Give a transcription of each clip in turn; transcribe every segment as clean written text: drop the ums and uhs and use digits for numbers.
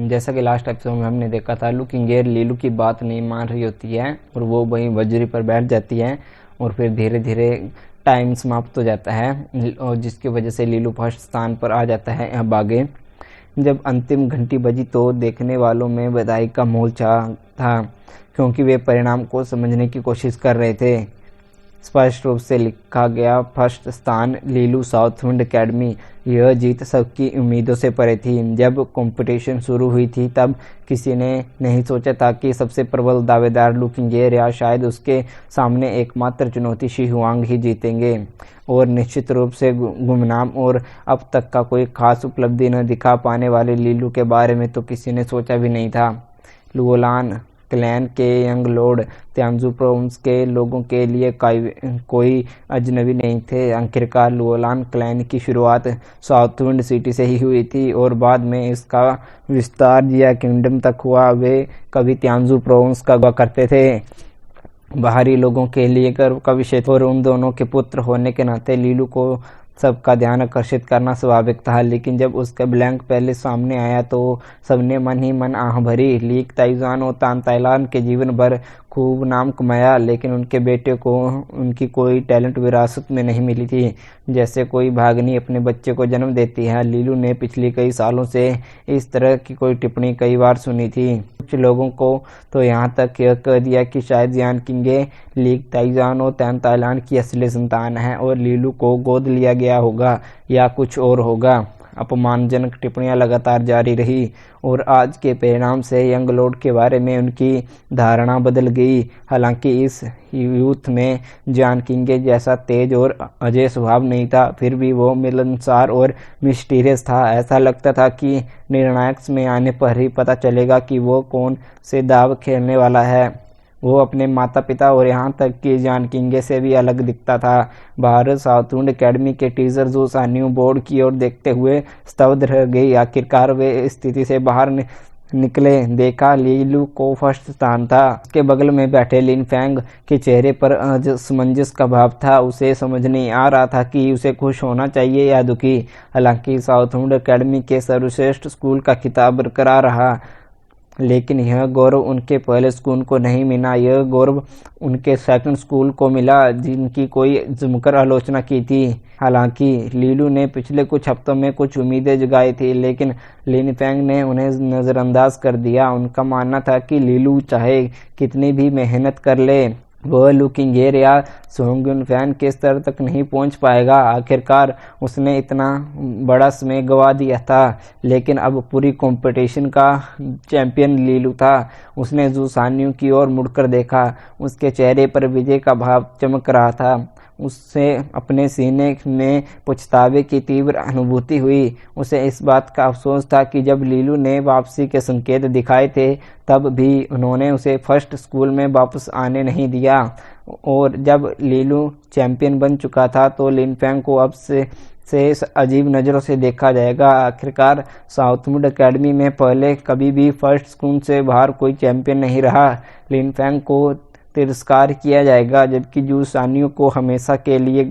जैसा कि last episode में हमने देखा था, लू किंगेर लीलू की बात नहीं मान रही होती है और वो वहीं बजरी पर बैठ जाती है और फिर धीरे धीरे टाइम समाप्त हो जाता है और जिसकी वजह से लीलू फर्स्ट स्थान पर आ जाता है। अब आगे जब अंतिम घंटी बजी तो देखने वालों में बधाई का माहौल था, क्योंकि वे परिणाम को समझने की कोशिश कर रहे थे। स्पष्ट रूप से लिखा गया फर्स्ट स्थान लीलू साउथविंड एकेडमी। यह जीत सबकी उम्मीदों से परे थी। जब कंपटीशन शुरू हुई थी तब किसी ने नहीं सोचा था कि सबसे प्रबल दावेदार लू किंगेर या शायद उसके सामने एकमात्र चुनौती शी हुआंग ही जीतेंगे। और निश्चित रूप से गुमनाम और अब तक का कोई खास उपलब्धि न दिखा पाने वाले लीलू के बारे में तो किसी ने सोचा भी नहीं था। लुओलान क्लैन के यंग लॉर्ड त्यांजू प्रोविंस के लोगों के लिए कोई अजनबी नहीं थे। आखिरकार लुओलान क्लैन की शुरुआत साउथविंड सिटी से ही हुई थी और बाद में इसका विस्तार जिया किंगडम तक हुआ। वे कभी त्यांजू प्रोविंस का हुआ करते थे। बाहरी लोगों के लिए गर्व का विषय और उन दोनों के पुत्र होने के नाते लीलू को सबका ध्यान आकर्षित करना स्वाभाविक था। लेकिन जब उसका ब्लैंक पहले सामने आया तो सबने मन ही मन आह भरी। लीक ताइजान और तान ताइलान के जीवन भर खूब नाम कमाया, लेकिन उनके बेटे को उनकी कोई टैलेंट विरासत में नहीं मिली थी। जैसे कोई भागनी अपने बच्चे को जन्म देती है। लीलू ने पिछले कई सालों से इस तरह की कोई टिप्पणी कई बार सुनी थी। कुछ लोगों को तो यहाँ तक यह कह दिया कि शायद जियान किंगे लीक ताइजान और तैन ताइलान की असली संतान है और लीलू को गोद लिया गया होगा या कुछ और होगा। अपमानजनक टिप्पणियां लगातार जारी रही और आज के परिणाम से यंग लॉर्ड के बारे में उनकी धारणा बदल गई। हालांकि इस यूथ में जियान किंगे जैसा तेज और अजय स्वभाव नहीं था, फिर भी वो मिलनसार और मिस्टीरियस था। ऐसा लगता था कि निर्णायक में आने पर ही पता चलेगा कि वो कौन से दाव खेलने वाला है। वो अपने माता पिता और यहाँ तक कि जियान किंगे से भी अलग दिखता था। भारत साउथविंड एकेडमी के टीचर जो सान्यू बोर्ड की ओर देखते हुए स्तब्ध रह गई। आखिरकार वे स्थिति से बाहर निकले। देखा लीलू को फर्स्ट स्थान था। उसके बगल में बैठे लिन फैंग के चेहरे पर असमंजस का भाव था। उसे समझ नहीं आ रहा था कि उसे खुश होना चाहिए या दुखी। हालांकि साउथविंड एकेडमी के सर्वश्रेष्ठ स्कूल का खिताब बरकरार रहा, लेकिन यह गौरव उनके पहले स्कूल को नहीं मिला। यह गौरव उनके सेकंड स्कूल को मिला, जिनकी कोई जमकर आलोचना की थी। हालांकि लीलू ने पिछले कुछ हफ्तों में कुछ उम्मीदें जगाई थी, लेकिन लिन फैंग ने उन्हें नज़रअंदाज कर दिया। उनका मानना था कि लीलू चाहे कितनी भी मेहनत कर ले, वह लू किंगेर या सोंगयुन फैन के स्तर तक नहीं पहुंच पाएगा। आखिरकार उसने इतना बड़ा समय गवा दिया था, लेकिन अब पूरी कंपटीशन का चैंपियन लीलू था। उसने जू सान्यू की ओर मुड़कर देखा। उसके चेहरे पर विजय का भाव चमक रहा था। उससे अपने सीने में पछतावे की तीव्र अनुभूति हुई। उसे इस बात का अफसोस था कि जब लीलू ने वापसी के संकेत दिखाए थे तब भी उन्होंने उसे फर्स्ट स्कूल में वापस आने नहीं दिया। और जब लीलू चैंपियन बन चुका था तो लिन फैंग को अब से अजीब नज़रों से देखा जाएगा। आखिरकार साउथविंड एकेडमी में पहले कभी भी फर्स्ट स्कूल से बाहर कोई चैंपियन नहीं रहा। लिन फैंग को तिरस्कार किया जाएगा, जबकि जू सान्यू को हमेशा के लिए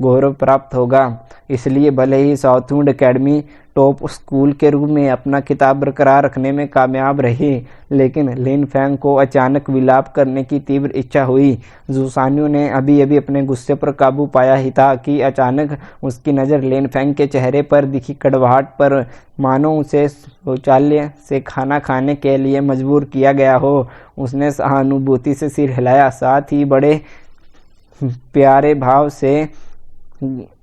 गौरव प्राप्त होगा। इसलिए भले ही साउथविंड एकेडमी टॉप स्कूल के रूप में अपना खिताब बरकरार रखने में कामयाब रही, लेकिन लिन फैंग को अचानक विलाप करने की तीव्र इच्छा हुई। जू सान्यू ने अभी अभी अपने गुस्से पर काबू पाया ही था कि अचानक उसकी नज़र लिन फैंग के चेहरे पर दिखी। कड़वाहट पर, मानो उसे शौचालय से खाना खाने के लिए मजबूर किया गया हो। उसने सहानुभूति से सिर हिलाया, साथ ही बड़े प्यारे भाव से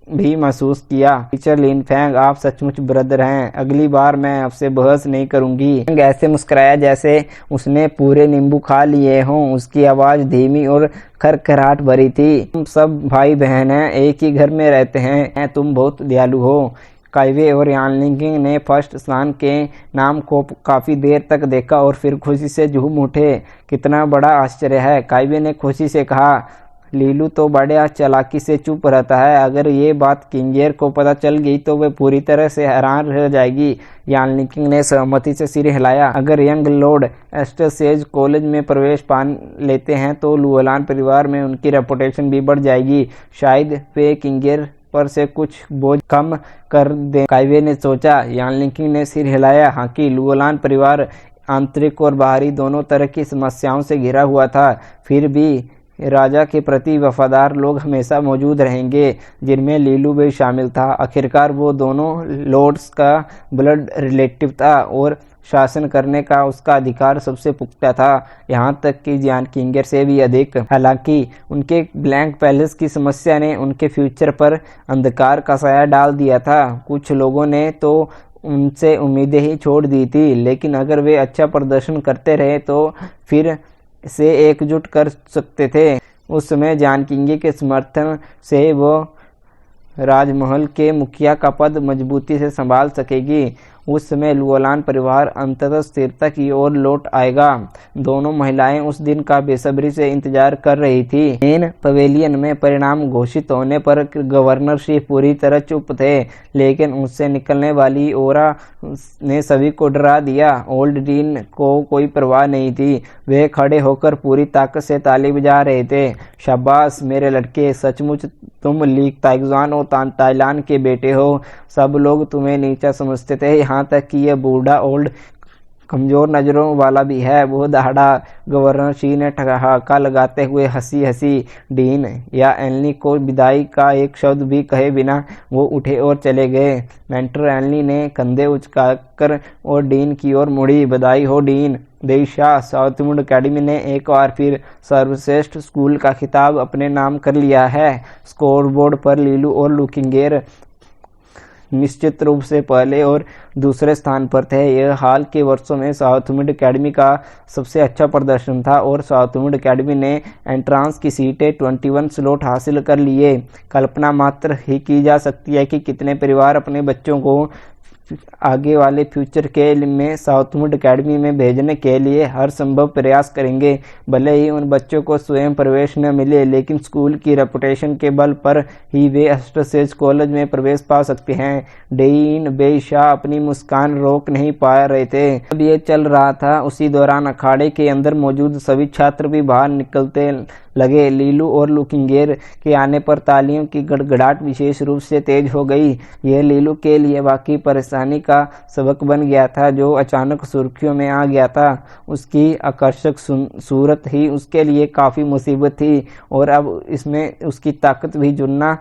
भी महसूस किया। टीचर लिन फैंग, आप सचमुच ब्रदर हैं। अगली बार मैं आपसे बहस नहीं करूंगी। ऐसे मुस्कुराया जैसे उसने पूरे नींबू खा लिए हों। उसकी आवाज़ धीमी और खरखराहट भरी थी। हम सब भाई बहन हैं, एक ही घर में रहते हैं। तुम बहुत दयालु हो। काइवे और यानलिंगिंग ने फर्स्ट स्थान के नाम को काफ़ी देर तक देखा और फिर खुशी से झूम उठे। कितना बड़ा आश्चर्य है, काइवे ने खुशी से कहा। लीलू तो बड़े चालाकी से चुप रहता है। अगर ये बात किंगेर को पता चल गई तो वह पूरी तरह से हैरान रह जाएगी। यानलिंगिंग ने सहमति से सिर हिलाया। अगर यंग लॉर्ड एस्टरसेज कॉलेज में प्रवेश पा लेते हैं तो लुओलान परिवार में उनकी रेपुटेशन भी बढ़ जाएगी। शायद वे किंगेर पर से कुछ बोझ कम कर दे। काइवे ने सोचा। यान लिंकिंग ने सिर हिलाया। हालांकि लुओलान परिवार आंतरिक और बाहरी दोनों तरह की समस्याओं से घिरा हुआ था, फिर भी राजा के प्रति वफादार लोग हमेशा मौजूद रहेंगे, जिनमें लीलू भी शामिल था। आखिरकार वो दोनों लॉर्ड्स का ब्लड रिलेटिव था और शासन करने का उसका अधिकार सबसे पुख्ता था, यहाँ तक कि जियान किंगर से भी अधिक। हालांकि उनके ब्लैंक पैलेस की समस्या ने उनके फ्यूचर पर अंधकार का साया डाल दिया था। कुछ लोगों ने तो उनसे उम्मीदें ही छोड़ दी थी, लेकिन अगर वे अच्छा प्रदर्शन करते रहे तो फिर से एकजुट कर सकते थे। उस समय जियान किंग के समर्थन से वो राजमहल के मुखिया का पद मजबूती से संभाल सकेगी। उस समय लुओलान परिवार अंततः स्थिरता की ओर लौट आएगा। दोनों महिलाएं उस दिन का बेसब्री से इंतजार कर रही थी। मेन पवेलियन में परिणाम घोषित होने पर गवर्नर श्री पूरी तरह चुप थे, लेकिन उससे निकलने वाली ओरा ने सभी को डरा दिया। ओल्ड डीन को कोई परवाह नहीं थी। वे खड़े होकर पूरी ताकत से ताली बजा रहे थे। शाबाश मेरे लड़के, सचमुच तुम लीक ताइगजान और ताइलान के बेटे हो। सब लोग तुम्हें नीचा समझते थे, यहाँ तक कि यह बूढ़ा ओल्ड कमजोर नजरों वाला भी है। वो दहाड़ा। गवर्नर शी ने ठहाका लगाते हुए हंसी। डीन या एनली को विदाई का एक शब्द भी कहे बिना वो उठे और चले गए। मेंटर एनली ने कंधे उचकाकर और डीन की ओर मुड़ी। बधाई हो डीन। देशाह साउथवुड एकेडमी ने एक बार फिर सर्वश्रेष्ठ स्कूल का खिताब अपने नाम कर लिया है। स्कोरबोर्ड पर लीलू और लुकिंगेर निश्चित रूप से पहले और दूसरे स्थान पर थे। यह हाल के वर्षों में साउथवुड एकेडमी का सबसे अच्छा प्रदर्शन था और साउथवुड एकेडमी ने एंट्रांस की सीटें 21 स्लॉट हासिल कर लिए। कल्पना मात्र ही की जा सकती है कि कितने परिवार अपने बच्चों को आगे वाले फ्यूचर के में साउथवुड एकेडमी में भेजने के लिए हर संभव प्रयास करेंगे। भले ही उन बच्चों को स्वयं प्रवेश न मिले, लेकिन स्कूल की रेपुटेशन के बल पर ही वे एस्ट्रसेज कॉलेज में प्रवेश पा सकते हैं। डीन बेशाह अपनी मुस्कान रोक नहीं पा रहे थे। अब ये चल रहा था, उसी दौरान अखाड़े के अंदर मौजूद सभी छात्र भी बाहर निकलते लगे। लीलू और लुकिंगेर के आने पर तालियों की गड़गड़ाहट विशेष रूप से तेज हो गई। यह लीलू के लिए वाकई परेशानी का सबक बन गया था, जो अचानक सुर्खियों में आ गया था। उसकी आकर्षक सूरत ही उसके लिए काफ़ी मुसीबत थी और अब इसमें उसकी ताकत भी जुड़ना,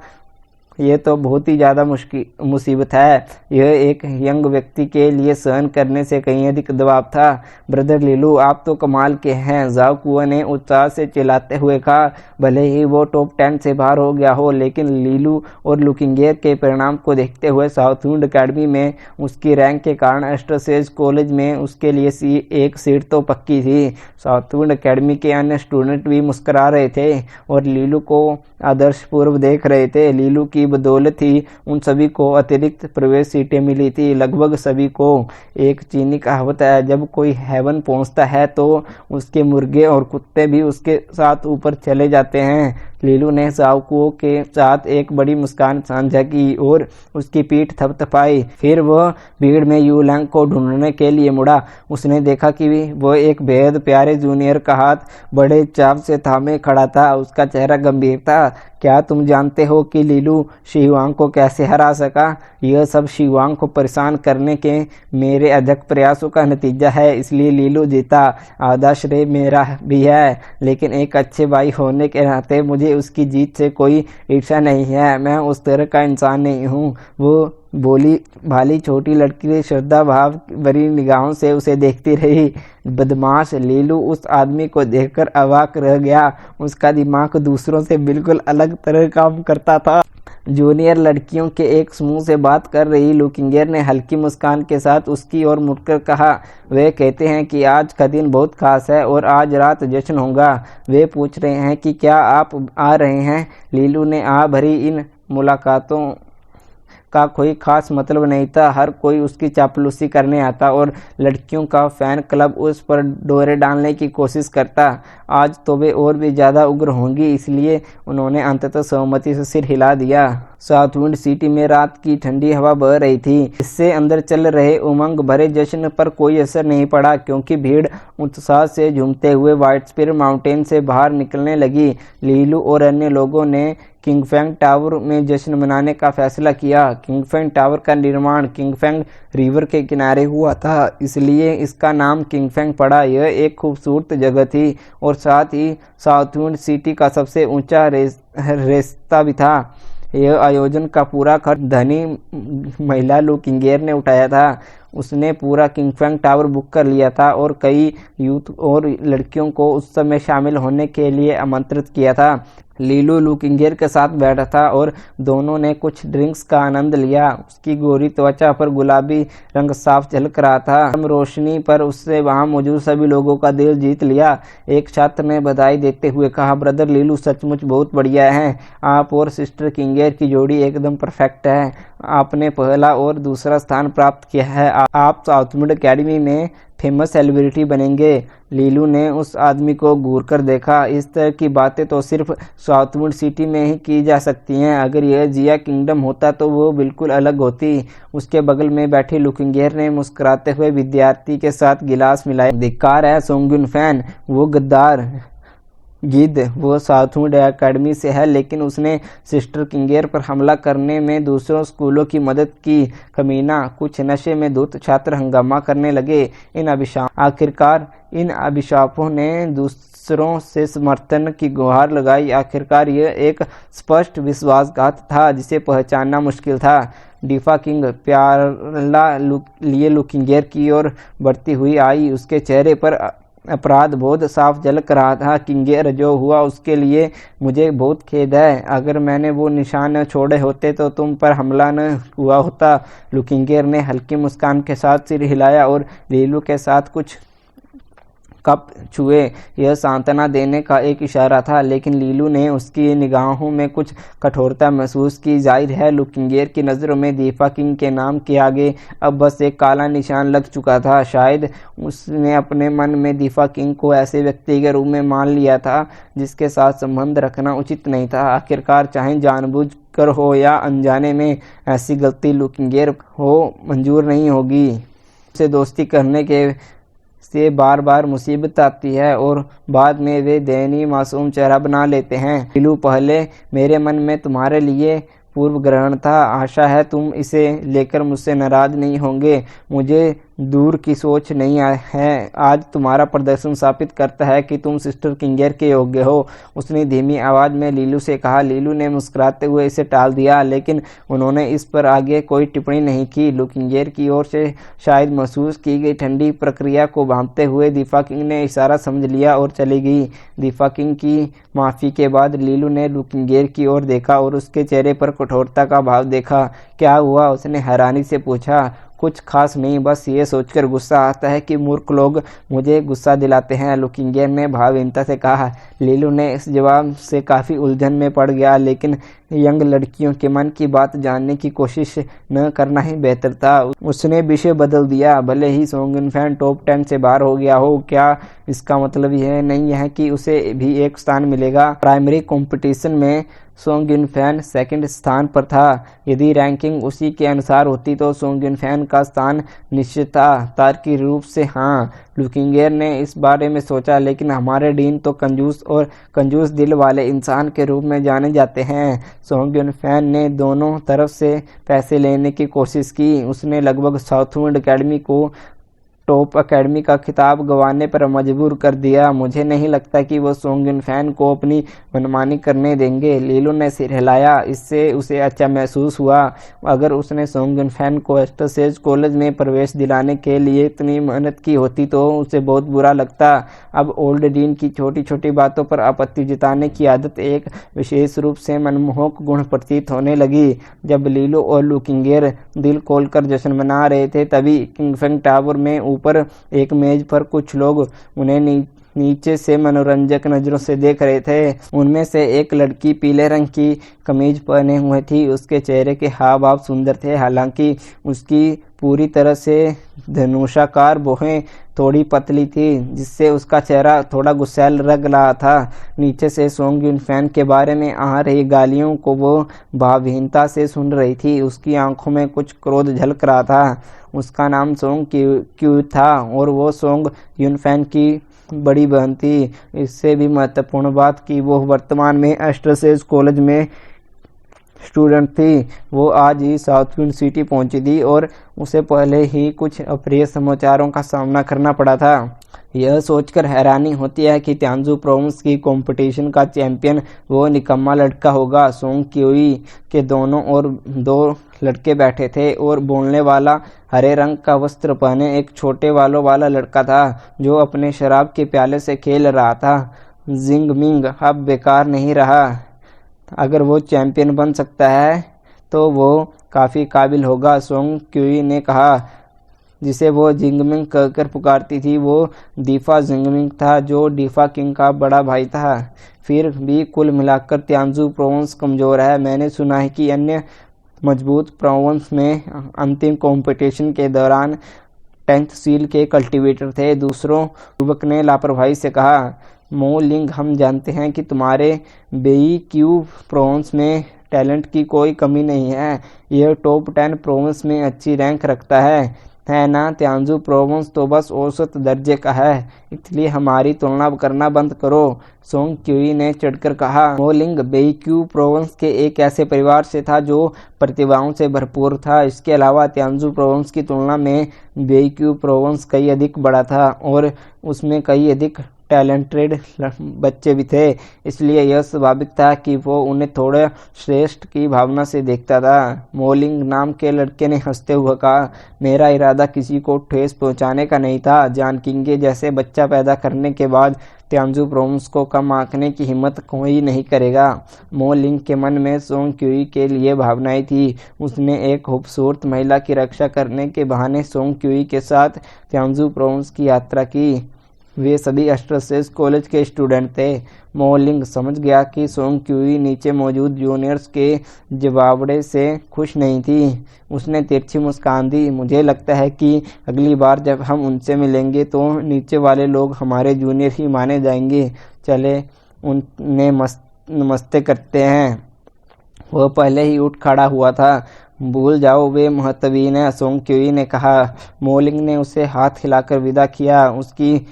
ये तो बहुत ही ज़्यादा मुसीबत है। यह एक यंग व्यक्ति के लिए सहन करने से कहीं अधिक दबाव था। ब्रदर लीलू, आप तो कमाल के हैं, जाओ कुआ ने उत्साह से चिल्लाते हुए कहा। भले ही वो टॉप 10 से बाहर हो गया हो, लेकिन लीलू और लुकिंगेर के परिणाम को देखते हुए साउथवुड एकेडमी में उसकी रैंक के कारण एस्ट्रसेज कॉलेज में उसके लिए एक सीट तो पक्की थी। साउथवुड एकेडमी के अन्य स्टूडेंट भी मुस्कुरा रहे थे और लीलू को आदर्शपूर्व देख रहे थे। लीलू की बदौलत ही उन सभी को अतिरिक्त प्रवेश सीटें मिली थी, लगभग सभी को। एक चीनी कहावत है, जब कोई हेवन पहुंचता है तो उसके मुर्गे और कुत्ते भी उसके साथ ऊपर चले जाते हैं। लीलू ने साउकुओ के साथ एक बड़ी मुस्कान साझा की और उसकी पीठ थपथपाई। फिर वह भीड़ में यूलैंग को ढूंढने के लिए मुड़ा। उसने देखा कि वह एक बेहद प्यारे जूनियर का हाथ बड़े चाव से थामे खड़ा था। उसका चेहरा गंभीर था। क्या तुम जानते हो कि लीलू शिवांग को कैसे हरा सका? यह सब शिवांग को परेशान करने के मेरे अथक प्रयासों का नतीजा है, इसलिए लीलू जीता। आधा श्रेय मेरा भी है, लेकिन एक अच्छे भाई होने के नाते मुझे उसकी जीत से कोई ईर्ष्या नहीं है। मैं उस तरह का इंसान नहीं हूँ। वो बोली भाली छोटी लड़की श्रद्धा भाव भरी निगाहों से उसे देखती रही। बदमाश। लीलू उस आदमी को देखकर अवाक रह गया। उसका दिमाग दूसरों से बिल्कुल अलग तरह काम करता था। जूनियर लड़कियों के एक समूह से बात कर रही लुकिंगेर ने हल्की मुस्कान के साथ उसकी ओर मुड़कर कहा, वे कहते हैं कि आज का दिन बहुत खास है और आज रात जश्न होगा। वे पूछ रहे हैं कि क्या आप आ रहे हैं? लीलू ने आ भरी इन मुलाकातों का कोई खास मतलब नहीं था। हर कोई उसकी चापलूसी करने आता और लड़कियों का फैन क्लब उस पर डोरे डालने की कोशिश करता। आज तो वे और भी ज़्यादा उग्र होंगी, इसलिए उन्होंने अंततः सहमति से सिर हिला दिया। साउथविंड सिटी में रात की ठंडी हवा बह रही थी। इससे अंदर चल रहे उमंग भरे जश्न पर कोई असर नहीं पड़ा, क्योंकि भीड़ उत्साह से झूमते हुए व्हाइट स्पीयर माउंटेन से बाहर निकलने लगी। लीलू और अन्य लोगों ने किंगफेंग टावर में जश्न मनाने का फैसला किया। किंगफेंग टावर का निर्माण किंगफेंग रिवर के किनारे हुआ था, इसलिए इसका नाम किंगफेंग पड़ा। यह एक खूबसूरत जगह थी और साथ ही साउथविंड सिटी का सबसे ऊंचा रेस्ता भी था। यह आयोजन का पूरा खर्च धनी महिला लू किंगेर ने उठाया था। उसने पूरा किंगफेंग टावर बुक कर लिया था और कई यूथ और लड़कियों को उत्सव में शामिल होने के लिए आमंत्रित किया था। लीलू लू किंगेर के साथ बैठा था और दोनों ने कुछ ड्रिंक्स का आनंद लिया। उसकी गोरी त्वचा पर गुलाबी रंग साफ झलक रहा था। कम रोशनी पर उससे वहां मौजूद सभी लोगों का दिल जीत लिया। एक छात्र ने बधाई देते हुए कहा, ब्रदर लीलू सचमुच बहुत बढ़िया है। आप और सिस्टर किंगेर की जोड़ी एकदम परफेक्ट है। आपने पहला और दूसरा स्थान प्राप्त किया है। आप साउथविंड एकेडमी में फेमस सेलिब्रिटी बनेंगे। लीलू ने उस आदमी को घूर कर देखा। इस तरह की बातें तो सिर्फ साउथविंड सिटी में ही की जा सकती हैं। अगर यह जिया किंगडम होता तो वो बिल्कुल अलग होती। उसके बगल में बैठी लू किंगेर ने मुस्कुराते हुए विद्यार्थी के साथ गिलास मिलाया। धिक्कार है सोंगुन फैन, वो गद्दार गिद्ध। वो साउथविंड एकेडमी से है, लेकिन उसने सिस्टर किंगेर पर हमला करने में दूसरों स्कूलों की मदद की। कमीना। कुछ नशे में धुत छात्र हंगामा करने लगे। आखिरकार इन अभिशापों ने दूसरों से समर्थन की गुहार लगाई। आखिरकार यह एक स्पष्ट विश्वासघात था जिसे पहचानना मुश्किल था। डीफा किंग प्याला लिए लू किंगेर की ओर बढ़ती हुई आई। उसके चेहरे पर अपराध बोध साफ झलक रहा था। किंगेर, जो हुआ उसके लिए मुझे बहुत खेद है। अगर मैंने वो निशान न छोड़े होते तो तुम पर हमला न हुआ होता। लू किंगेर ने हल्की मुस्कान के साथ सिर हिलाया और लीलू के साथ कुछ कप छुए। यह सांत्वना देने का एक इशारा था, लेकिन लीलू ने उसकी निगाहों में कुछ कठोरता महसूस की। जाहिर है लू किंगेर की नज़रों में दीफा किंग के नाम के आगे अब बस एक काला निशान लग चुका था। शायद उसने अपने मन में दीफा किंग को ऐसे व्यक्ति के रूप में मान लिया था जिसके साथ संबंध रखना उचित नहीं था। आखिरकार चाहे जानबूझ कर हो या अनजाने में, ऐसी गलती लू किंगेर हो मंजूर नहीं होगी। उसे दोस्ती करने के से बार बार मुसीबत आती है और बाद में वे दयनीय मासूम चेहरा बना लेते हैं। लीलू, पहले मेरे मन में तुम्हारे लिए पूर्व ग्रहण था। आशा है तुम इसे लेकर मुझसे नाराज नहीं होंगे। मुझे दूर की सोच नहीं है। आज तुम्हारा प्रदर्शन साबित करता है कि तुम सिस्टर किंगेर के योग्य हो। उसने धीमी आवाज में लीलू से कहा। लीलू ने मुस्कुराते हुए इसे टाल दिया, लेकिन उन्होंने इस पर आगे कोई टिप्पणी नहीं की। लू किंगेर की ओर से शायद महसूस की गई ठंडी प्रक्रिया को भांपते हुए दीफा किंग ने इशारा समझ लिया और चली गई। दीफा किंग की माफी के बाद लीलू ने लू किंगेर की ओर देखा और उसके चेहरे पर कठोरता का भाव देखा। क्या हुआ? उसने हैरानी से पूछा। कुछ खास नहीं, बस ये सोचकर गुस्सा आता है कि मूर्ख लोग मुझे गुस्सा दिलाते हैं, लू किंगेर ने भावहीनता से कहा। लीलू ने इस जवाब से काफ़ी उलझन में पड़ गया, लेकिन यंग लड़कियों के मन की बात जानने की कोशिश न करना ही बेहतर था। उसने विषय बदल दिया। भले ही सोंगुन फैन टॉप 10 से बाहर हो गया हो, क्या इसका मतलब यह नहीं है कि उसे भी एक स्थान मिलेगा? प्राइमरी कंपटीशन में सोंगुन फैन सेकंड स्थान पर था। यदि रैंकिंग उसी के अनुसार होती तो सोंगुन फैन का स्थान निश्चित था। तार्किक रूप से हाँ, लू किंगेर ने इस बारे में सोचा, लेकिन हमारे डीन तो कंजूस और कंजूस दिल वाले इंसान के रूप में जाने जाते हैं। सोंगुन फैन ने दोनों तरफ से पैसे लेने की कोशिश की। उसने लगभग साउथविंड एकेडमी को टॉप एकेडमी का खिताब गंवाने पर मजबूर कर दिया। मुझे नहीं लगता कि वो सोंगुन फैन को अपनी मनमानी करने देंगे। लीलू ने सिर हिलाया। इससे उसे अच्छा महसूस हुआ। अगर उसने सोंगुन फैन को एस्टरसेज कॉलेज में प्रवेश दिलाने के लिए इतनी मेहनत की होती तो उसे बहुत बुरा लगता। अब ओल्ड डीन की छोटी छोटी बातों पर आपत्ति जताने की आदत एक विशेष रूप से मनमोहक गुण प्रतीत होने लगी। जब लीलू और लू किंगेर दिल खोलकर जश्न मना रहे थे, तभी किंगफेंग टावर में ऊपर एक मेज पर कुछ लोग उन्हें नीचे से मनोरंजक नजरों से देख रहे थे। उनमें से एक लड़की पीले रंग की कमीज पहने हुए थी। उसके चेहरे के हाव भाव सुंदर थे, हालांकि उसकी पूरी तरह से धनुषाकार भौहें थोड़ी पतली थी, जिससे उसका चेहरा थोड़ा गुस्सैल लग रहा था। नीचे से सोंग यूनफैन के बारे में आ रही गालियों को वो भावहीनता से सुन रही थी। उसकी आंखों में कुछ क्रोध झलक रहा था। उसका नाम सोंग क्यू था और वो सोंग यूनफैन की बड़ी बहन थी। इससे भी महत्वपूर्ण बात कि वो वर्तमान में एस्ट्रसेज कॉलेज में स्टूडेंट थी। वो आज ही साउथ विंड सिटी पहुंची थी और उसे पहले ही कुछ अप्रिय समाचारों का सामना करना पड़ा था। यह सोचकर हैरानी होती है कि त्यांजू प्रोविंस की कंपटीशन का चैंपियन वो निकम्मा लड़का होगा। सोंग क्यूई के दोनों ओर दो लड़के बैठे थे और बोलने वाला हरे रंग का वस्त्र पहने एक छोटे बालों वाला लड़का था, जो अपने शराब के प्याले से खेल रहा था। जिंग मिंग अब बेकार नहीं रहा। अगर वो चैंपियन बन सकता है तो वो काफ़ी काबिल होगा, सोंग क्यूई ने कहा। जिसे वो जिंगमिंग कहकर पुकारती थी वो दीफा जिंगमिंग था, जो डीफा किंग का बड़ा भाई था। फिर भी कुल मिलाकर त्यांजू प्रोविंस कमज़ोर है। मैंने सुना है कि अन्य मजबूत प्रोविंस में अंतिम कंपटीशन के दौरान 10th सील के कल्टीवेटर थे। दूसरों युवक ने लापरवाही से कहा। मो लिंग, हम जानते हैं कि तुम्हारे बेई क्यू प्रोविंस में टैलेंट की कोई कमी नहीं है। यह टॉप 10 प्रोविंस में अच्छी रैंक रखता है ना। त्यांजू प्रोविंस तो बस औसत दर्जे का है, इसलिए हमारी तुलना करना बंद करो, सोंग क्यूई ने चढ़कर कहा। मो लिंग बेईक्यू प्रोविंस के एक ऐसे परिवार से था जो प्रतिभाओं से भरपूर था। इसके अलावा त्यांजू प्रोविंस की तुलना में बेईक्यू प्रोविंस कई अधिक बड़ा था और उसमें कई अधिक टैलेंटेड बच्चे भी थे, इसलिए यह स्वाभाविक था कि वो उन्हें थोड़ा श्रेष्ठ की भावना से देखता था। मोलिंग नाम के लड़के ने हंसते हुए कहा, मेरा इरादा किसी को ठेस पहुंचाने का नहीं था। जान किंगे जैसे बच्चा पैदा करने के बाद त्यांजू प्रोविंस को कम आंकने की हिम्मत कोई नहीं करेगा। मो लिंग के मन में सोंग क्यूई के लिए भावनाएं थी। उसने एक खूबसूरत महिला की रक्षा करने के बहाने सोंग क्यूई के साथ त्यांजू प्रोविंस की यात्रा की। वे सभी एस्ट्रसेज कॉलेज के स्टूडेंट थे। मो लिंग समझ गया कि सोंग क्यूई नीचे मौजूद जूनियर्स के जवाबड़े से खुश नहीं थी। उसने तिरछी मुस्कान दी। मुझे लगता है कि अगली बार जब हम उनसे मिलेंगे तो नीचे वाले लोग हमारे जूनियर ही माने जाएंगे। चले उन्हें नमस्ते करते हैं। वह पहले ही उठ खड़ा हुआ था। भूल जाओ, वे महत्वहीन है, सोंग क्यूई ने कहा। मोलिंग ने उसे हाथ हिलाकर विदा किया। उसकी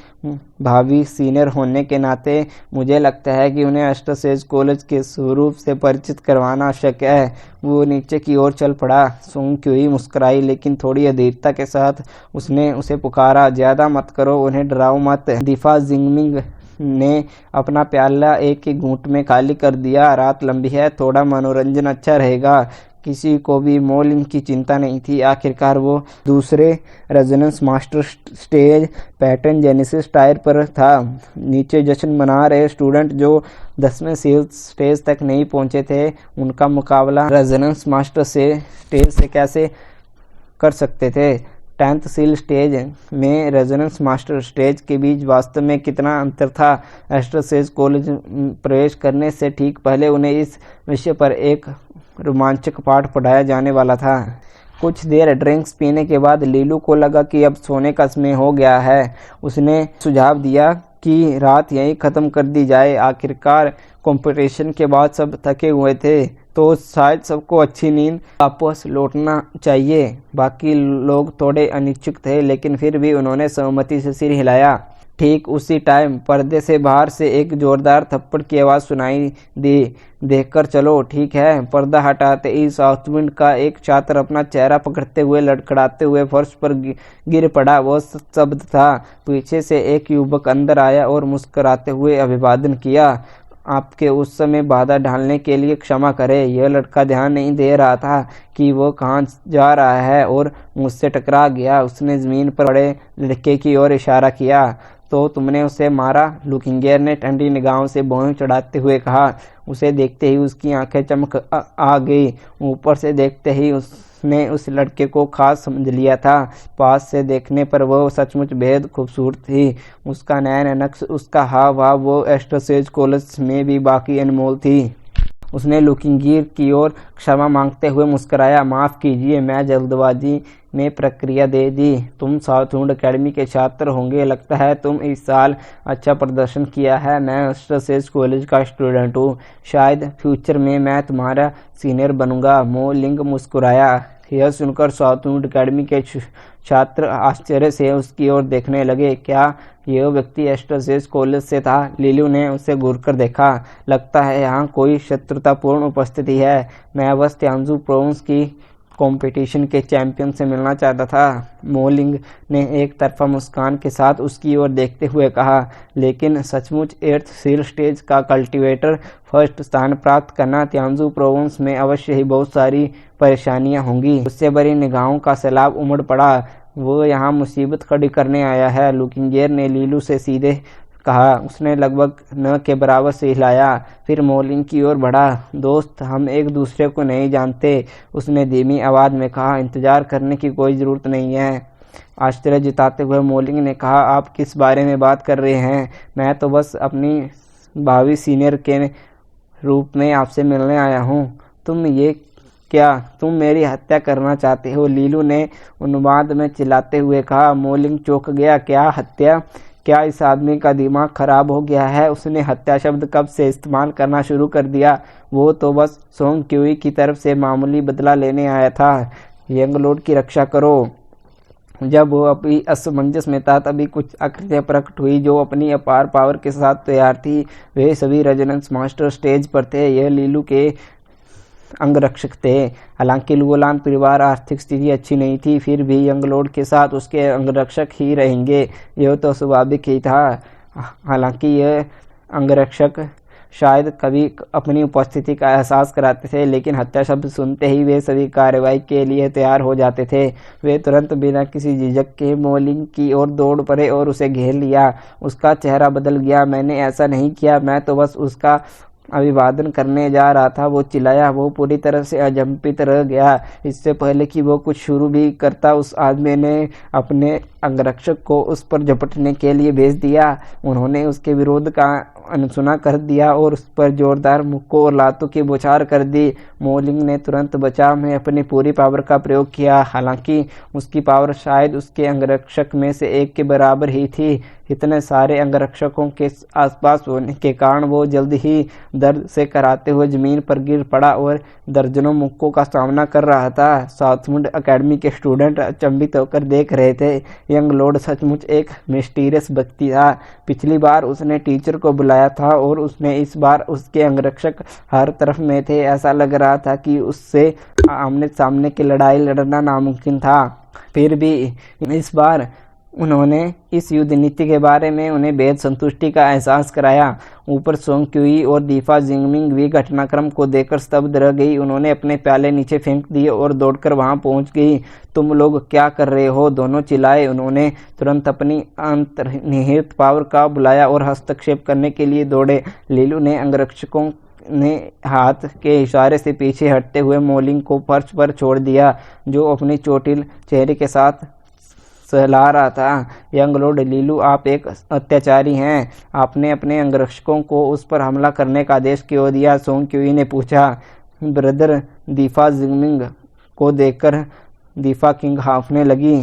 भावी सीनियर होने के नाते मुझे लगता है कि उन्हें एस्ट्रसेज कॉलेज के स्वरूप से परिचित करवाना आवश्यक है। वो नीचे की ओर चल पड़ा। सोंग क्यूई मुस्कुराई, लेकिन थोड़ी अधीरता के साथ उसने उसे पुकारा, ज्यादा मत करो, उन्हें डराओ मत। दीफा जिंगमिंग ने अपना प्याला एक ही घूंट में खाली कर दिया। रात लंबी है, थोड़ा मनोरंजन अच्छा रहेगा। किसी को भी मो लिंग की चिंता नहीं थी। आखिरकार वो दूसरे resonance master stage pattern genesis tyre पर था। नीचे जश्न मना रहे स्टूडेंट जो 10वें सील स्टेज तक नहीं पहुंचे थे, उनका मुकाबला रेजोनेंस मास्टर से स्टेज से कैसे कर सकते थे। 10th सील स्टेज में रेजोनेंस मास्टर स्टेज के बीच वास्तव में कितना अंतर था। एस्ट्रसेज कॉलेज प्रवेश करने से ठीक पहले उन्हें इस विषय पर एक रोमांचक पाठ पढ़ाया जाने वाला था। कुछ देर ड्रिंक्स पीने के बाद लीलू को लगा कि अब सोने का समय हो गया है। उसने सुझाव दिया कि रात यहीं ख़त्म कर दी जाए। आखिरकार कंपटीशन के बाद सब थके हुए थे, तो शायद सबको अच्छी नींद वापस लौटना चाहिए। बाकी लोग थोड़े अनिच्छुक थे, लेकिन फिर भी उन्होंने सहमति से सिर हिलाया। ठीक उसी टाइम पर्दे से बाहर से एक जोरदार थप्पड़ की आवाज़ सुनाई दी। देखकर चलो, ठीक है। पर्दा हटाते ही साउथविंड का एक छात्र अपना चेहरा पकड़ते हुए लड़खड़ाते हुए फर्श पर गिर पड़ा। वह शब्द था। पीछे से एक युवक अंदर आया और मुस्कुराते हुए अभिवादन किया। आपके उस समय बाधा डालने के लिए क्षमा करें। यह लड़का ध्यान नहीं दे रहा था कि वो कहाँ जा रहा है और मुझसे टकरा गया। उसने ज़मीन पर पड़े लड़के की ओर इशारा किया। तो तुमने उसे मारा? लुकिंगेर ने ठंडी निगाहों से भौं चढ़ाते हुए कहा। उसे देखते ही उसकी आंखें चमक आ गई। ऊपर से देखते ही उसने उस लड़के को खास समझ लिया था। पास से देखने पर वह सचमुच बेहद खूबसूरत थी। उसका नैन नक्श, उसका हाव भाव, वो एस्ट्रोसेज कॉलेज में भी बाकी अनमोल थी। उसने लुकिंगीर की ओर क्षमा मांगते हुए मुस्कुराया। माफ़ कीजिए, मैं जल्दबाजी में प्रक्रिया दे दी। तुम साउथवुड एकेडमी के छात्र होंगे, लगता है तुम इस साल अच्छा प्रदर्शन किया है। मैं एस्ट्रोसेज कॉलेज का स्टूडेंट हूँ, शायद फ्यूचर में मैं तुम्हारा सीनियर बनूंगा। मो लिंग मुस्कुराया। यह सुनकर साउथवुड एकेडमी के छात्र आश्चर्य से उसकी ओर देखने लगे। क्या यह व्यक्ति एस्ट्रोसेज कॉलेज से था? लीलू ने उसे घूरकर देखा। लगता है यहाँ कोई शत्रुतापूर्ण उपस्थिति है। मैं बस त्यांजू प्रोविंस की कंपटीशन के चैंपियन से मिलना चाहता था। मोलिंग ने एक तरफा मुस्कान के साथ उसकी ओर देखते हुए कहा, लेकिन सचमुच 8th सील स्टेज का कल्टीवेटर फर्स्ट स्थान प्राप्त करना त्यांजू प्रोविंस में अवश्य ही बहुत सारी परेशानियां होंगी। उससे बड़ी निगाहों का सैलाब उमड़ पड़ा। वो यहाँ मुसीबत खड़ी करने आया है, लुकिंगेर ने लीलू से सीधे कहा। उसने लगभग न के बराबर से हिलाया, फिर मोलिंग की ओर बढ़ा। दोस्त, हम एक दूसरे को नहीं जानते, उसने धीमी आवाज में कहा। इंतजार करने की कोई जरूरत नहीं है, आश्चर्य जताते हुए मोलिंग ने कहा। आप किस बारे में बात कर रहे हैं? मैं तो बस अपनी भावी सीनियर के रूप में आपसे मिलने आया हूँ। तुम मेरी हत्या करना चाहते हो? लीलू ने उन्माद में चिल्लाते हुए कहा। मोलिंग चौंक गया। क्या हत्या? क्या इस आदमी का दिमाग खराब हो गया है? उसने हत्या शब्द कब से इस्तेमाल करना शुरू कर दिया? वो तो बस सोंग क्यूई की तरफ से मामूली बदला लेने आया था। यंग लॉर्ड की रक्षा करो। जब वो अभी असमंजस में था, तभी कुछ आकृतियां प्रकट हुई जो अपनी अपार पावर के साथ तैयार थी। वे सभी रेजोनेंस मास्टर स्टेज पर थे। यह लीलू के अंगरक्षक थे। हालांकि लुओलान परिवार आर्थिक स्थिति अच्छी नहीं थी, फिर भी यंग लॉर्ड के साथ उसके अंगरक्षक ही रहेंगे, यह तो स्वाभाविक ही था। हालांकि यह अंगरक्षक शायद कभी अपनी उपस्थिति का एहसास कराते थे, लेकिन हत्या शब्द सुनते ही वे सभी कार्रवाई के लिए तैयार हो जाते थे। वे तुरंत बिना किसी झिझक के मोलिंग की ओर दौड़ पड़े और उसे घेर लिया। उसका चेहरा बदल गया। मैंने ऐसा नहीं किया, मैं तो बस उसका अभिवादन करने जा रहा था, वो चिल्लाया। वो पूरी तरह से अजंपित रह गया। इससे पहले कि वो कुछ शुरू भी करता, उस आदमी ने अपने अंगरक्षक को उस पर झपटने के लिए भेज दिया। उन्होंने उसके विरोध का अनसुना कर दिया और उस पर जोरदार मुक्कों और लातों की बौछार कर दी। मोलिंग ने तुरंत बचाव में अपनी पूरी पावर का प्रयोग किया। हालांकि उसकी पावर शायद उसके अंगरक्षक में से एक के बराबर ही थी। इतने सारे अंगरक्षकों के आसपास होने के कारण वो जल्द ही दर्द से कराते हुए जमीन पर गिर पड़ा और दर्जनों मुक्कों का सामना कर रहा था। साउथवुड एकेडमी के स्टूडेंट अचंभित होकर देख रहे थे। यंग लॉर्ड सचमुच एक मिस्टीरियस व्यक्ति था। पिछली बार उसने टीचर को बुलाया था और उसने इस बार उसके अंगरक्षक हर तरफ में थे। ऐसा लग रहा था कि उससे आमने सामने की लड़ाई लड़ना नामुमकिन था। फिर भी इस बार उन्होंने इस युद्ध नीति के बारे में उन्हें बेहद संतुष्टि का एहसास कराया। ऊपर सोंग क्यूई और दीफा जिंगमिंग भी घटनाक्रम को देखकर स्तब्ध रह गई। उन्होंने अपने प्याले नीचे फेंक दिए और दौड़कर वहां पहुंच गई। तुम लोग क्या कर रहे हो? दोनों चिल्लाए। उन्होंने तुरंत अपनी अंतर्निहित पावर का बुलाया और हस्तक्षेप करने के लिए दौड़े। लीलू ने अंगरक्षकों ने हाथ के इशारे से पीछे हटते हुए मोलिंग को फर्श पर छोड़ दिया, जो अपनी चोटिल चेहरे के साथ सहला रहा था। यंग लॉर्ड लीलू, आप एक अत्याचारी हैं। आपने अपने अंगरक्षकों को उस पर हमला करने का आदेश क्यों दिया? सोंग क्यूई ने पूछा। ब्रदर दीफा जिंगमिंग को देखकर दीफा किंग हांफने लगी।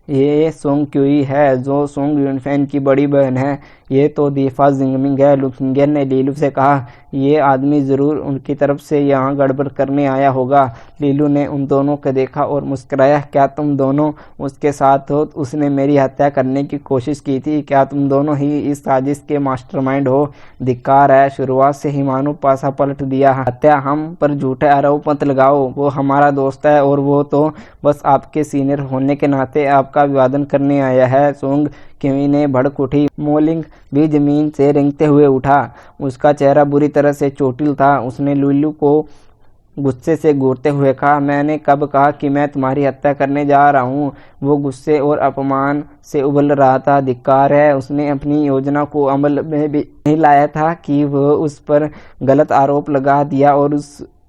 ये सोंग क्यूई है, जो सोंग यूनफेन की बड़ी बहन है। ये तो दीफा जिंगमिंग है, लुकिंगेर ने लीलू से कहा। ये आदमी जरूर उनकी तरफ से यहाँ गड़बड़ करने आया होगा। लीलू ने उन दोनों को देखा और मुस्कुराया। क्या तुम दोनों उसके साथ हो? उसने मेरी हत्या करने की कोशिश की थी। क्या तुम दोनों ही इस साजिश के मास्टरमाइंड हो? धिक्कार है, शुरुआत से ही मानो पासा पलट दिया। हत्या हम पर झूठे आरोप मत लगाओ। वो हमारा दोस्त है और वो तो बस आपके सीनियर होने के नाते आपका अभिवादन करने आया है। सोंग क्यूई ने भड़क उठी। मोलिंग भी जमीन से रेंगते हुए उठा। उसका चेहरा बुरी तरह से चोटिल था। उसने लीलू को गुस्से से घूरते हुए कहा, मैंने कब कहा कि मैं तुम्हारी हत्या करने जा रहा हूँ? वो गुस्से और अपमान से उबल रहा था। धिक्कार है, उसने अपनी योजना को अमल में भी नहीं लाया था कि वह उस पर गलत आरोप लगा दिया और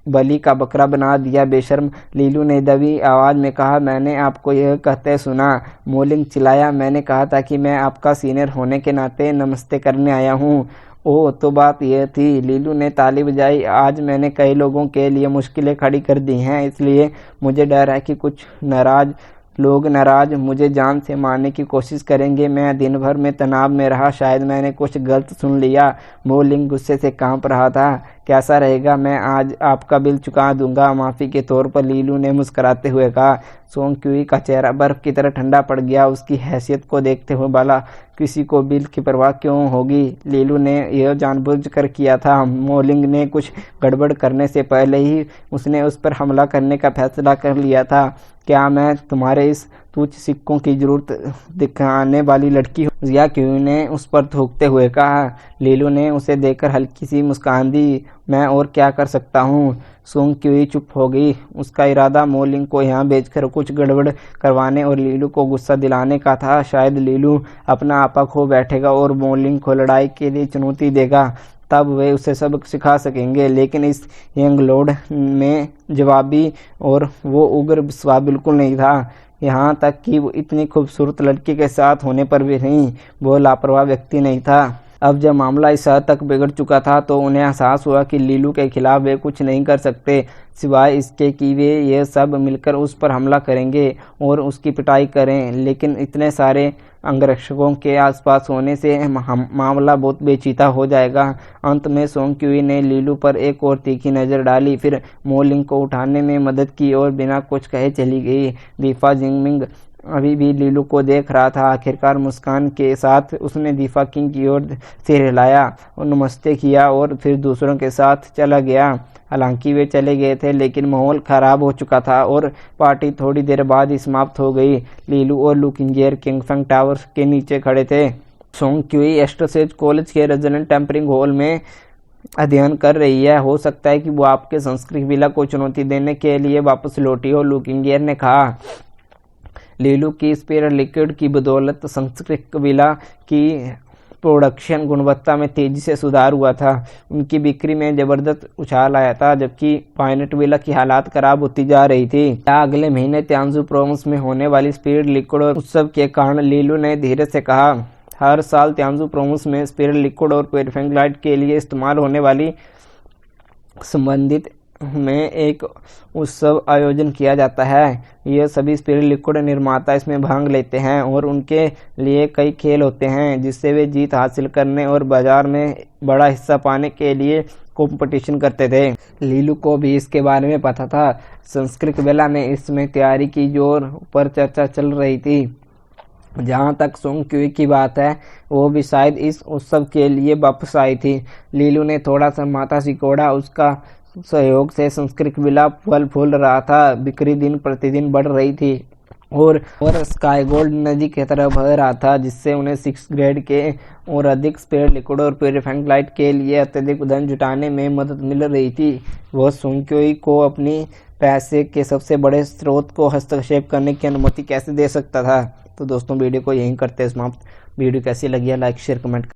बलि का बकरा बना दिया बेशर्म, लीलू ने दबी आवाज में कहा। मैंने आपको यह कहते सुना, मोलिंग चिल्लाया। मैंने कहा था कि मैं आपका सीनियर होने के नाते नमस्ते करने आया हूँ। ओह, तो बात यह थी, लीलू ने ताली बजाई। आज मैंने कई लोगों के लिए मुश्किलें खड़ी कर दी हैं, इसलिए मुझे डर है कि कुछ लोग नाराज मुझे जान से मारने की कोशिश करेंगे। मैं दिन भर में तनाव में रहा, शायद मैंने कुछ गलत सुन लिया। मोलिंग गुस्से से कांप रहा था। कैसा रहेगा, मैं आज आपका बिल चुका दूंगा, माफी के तौर पर, लीलू ने मुस्कुराते हुए कहा। सोंग क्यूई का चेहरा बर्फ की तरह ठंडा पड़ गया। उसकी हैसियत को देखते हुए बोला, किसी को बिल की परवाह क्यों होगी, लीलू ने यह जानबूझकर किया था। मोलिंग ने कुछ गड़बड़ करने से पहले ही उसने उस पर हमला करने का फैसला कर लिया था। क्या मैं तुम्हारे इस तुच्छ सिक्कों की जरूरत दिखाने वाली लड़की हूँ, या क्यूई ने उस पर थूकते हुए कहा। लीलू ने उसे देखकर हल्की सी मुस्कान दी। मैं और क्या कर सकता हूँ। सोंग क्यूई चुप हो गई। उसका इरादा मोलिंग को यहाँ भेजकर कुछ गड़बड़ करवाने और लीलू को गुस्सा दिलाने का था। शायद लीलू अपना आपा खो बैठेगा और मोलिंग को लड़ाई के लिए चुनौती देगा, तब वे उसे सबक सिखा सकेंगे। लेकिन इस यंग लॉर्ड में जवाबी और वो उग्र स्वभाव बिल्कुल नहीं था। यहाँ तक कि वो इतनी खूबसूरत लड़की के साथ होने पर भी नहीं, वो लापरवाह व्यक्ति नहीं था। अब जब मामला इस हद तक बिगड़ चुका था तो उन्हें एहसास हुआ कि लीलू के खिलाफ वे कुछ नहीं कर सकते, सिवाय इसके कि वे ये सब मिलकर उस पर हमला करेंगे और उसकी पिटाई करें। लेकिन इतने सारे अंगरक्षकों के आसपास होने से मामला बहुत बेचीता हो जाएगा। अंत में सोंग क्यूई ने लीलू पर एक और तीखी नज़र डाली, फिर मोलिंग को उठाने में मदद की और बिना कुछ कहे चली गई। दीफा जिंगमिंग अभी भी लीलू को देख रहा था। आखिरकार मुस्कान के साथ उसने दीफा किंग की ओर सिर हिलाया और नमस्ते किया और फिर दूसरों के साथ चला गया। हालांकि वे चले गए थे, लेकिन माहौल खराब हो चुका था और पार्टी थोड़ी देर बाद ही समाप्त हो गई। लीलू और लू किंगजियर किंगफेंग टावर के नीचे खड़े थे। सोंग क्यूई एस्ट्रोसेज कॉलेज के रेजोनेंट टेम्परिंग हॉल में अध्ययन कर रही है। हो सकता है कि वो आपके संस्कृत विला को चुनौती देने के लिए वापस लौटी हो, लू किंगजियर ने कहा। लीलू की स्पिरिट लिक्विड की बदौलत संस्कृत विला की प्रोडक्शन गुणवत्ता में तेजी से सुधार हुआ था। उनकी बिक्री में जबरदस्त उछाल आया था, जबकि पायनेट विला की हालात खराब होती जा रही थी। अगले महीने त्यांजू प्रोविंस में होने वाली स्पिरिट लिक्विड उत्सव के कारण, लीलू ने धीरे से कहा, हर साल त्यांजू प्रोविंस में स्पिरिट लिक्विड और प्यूरिफाइंग लाइट के लिए इस्तेमाल होने वाली संबंधित में एक उत्सव आयोजन किया जाता है। यह सभी स्पिरिट लिक्विड निर्माता इसमें भाग लेते हैं और उनके लिए कई खेल होते हैं जिससे वे जीत हासिल करने और बाजार में बड़ा हिस्सा पाने के लिए कंपटीशन करते थे। लीलू को भी इसके बारे में पता था। संस्कृत विला में इसमें तैयारी की जोर पर चर्चा चल रही थी। जहाँ तक सोंग क्यूई की बात है, वो भी शायद इस उत्सव के लिए वापस आई थी। लीलू ने थोड़ा सा माथा सिकोड़ा। उसका सहयोग से संस्कृत विला फल फूल रहा था। बिक्री दिन प्रतिदिन बढ़ रही थी और स्काई गोल्ड नदी की तरह बह रहा था, जिससे उन्हें 6 ग्रेड के और अधिक स्पिरिट लिक्विड और प्यूरिफाइंग लाइट के लिए अत्यधिक धन जुटाने में मदद मिल रही थी। वह सोंग क्यूई को अपनी पैसे के सबसे बड़े स्रोत को हस्तक्षेप करने की अनुमति कैसे दे सकता था। तो दोस्तों, वीडियो को यहीं करते हैं समाप्त। वीडियो कैसी लगी है, लाइक शेयर कमेंट